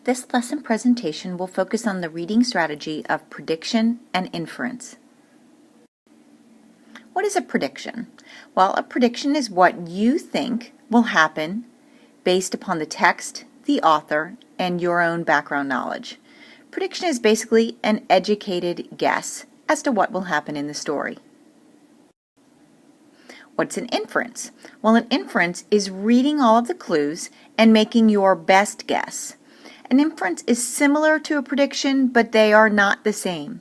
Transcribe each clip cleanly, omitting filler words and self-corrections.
This lesson presentation will focus on the reading strategy of prediction and inference. What is a prediction? Well, a prediction is what you think will happen based upon the text, the author, and your own background knowledge. Prediction is basically an educated guess as to what will happen in the story. What's an inference? Well, an inference is reading all of the clues and making your best guess. An inference is similar to a prediction, but they are not the same.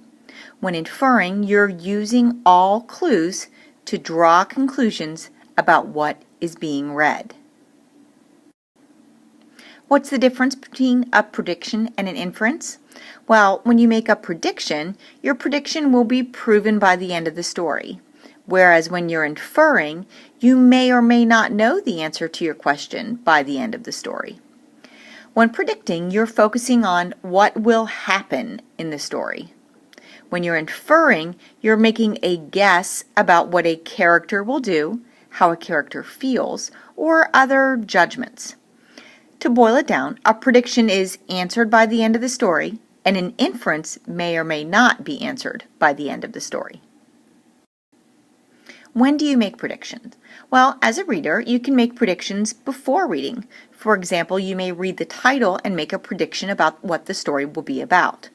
When inferring, you're using all clues to draw conclusions about what is being read. What's the difference between a prediction and an inference? Well, when you make a prediction, your prediction will be proven by the end of the story. Whereas when you're inferring, you may or may not know the answer to your question by the end of the story. When predicting, you're focusing on what will happen in the story. When you're inferring, you're making a guess about what a character will do, how a character feels, or other judgments. To boil it down, a prediction is answered by the end of the story, and an inference may or may not be answered by the end of the story. When do you make predictions? Well, as a reader, you can make predictions before reading. For example, you may read the title and make a prediction about what the story will be about.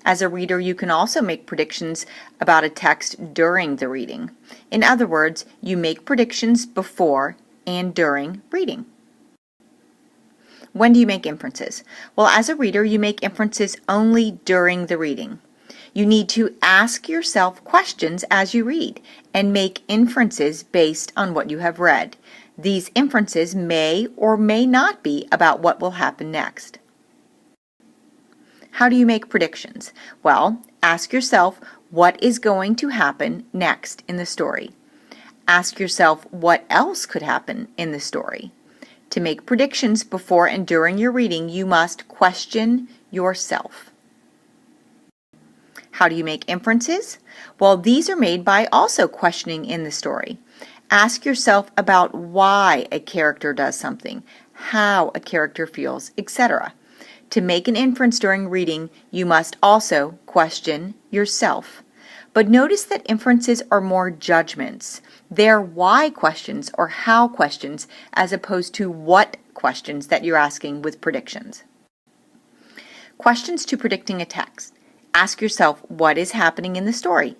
As a reader, you can also make predictions about a text during the reading. In other words, you make predictions before and during reading. When do you make inferences? Well, as a reader, you make inferences only during the reading. You need to ask yourself questions as you read and make inferences based on what you have read. These inferences may or may not be about what will happen next. How do you make predictions? Well, ask yourself what is going to happen next in the story. Ask yourself what else could happen in the story. To make predictions before and during your reading, you must question yourself. How do you make inferences? Well, these are made by also questioning in the story. Ask yourself about why a character does something, how a character feels, etc. To make an inference during reading, you must also question yourself. But notice that inferences are more judgments. They're why questions or how questions as opposed to what questions that you're asking with predictions. Questions to predicting a text. Ask yourself what is happening in the story,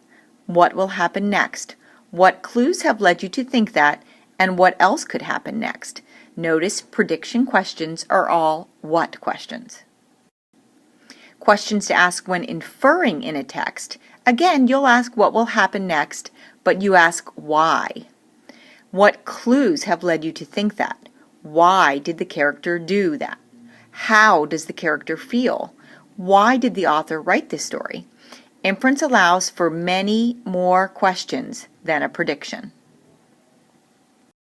what will happen next, what clues have led you to think that, and what else could happen next. Notice prediction questions are all what questions. Questions to ask when inferring in a text. Again, you'll ask what will happen next, but you ask why. What clues have led you to think that? Why did the character do that? How does the character feel? Why did the author write this story? Inference allows for many more questions than a prediction.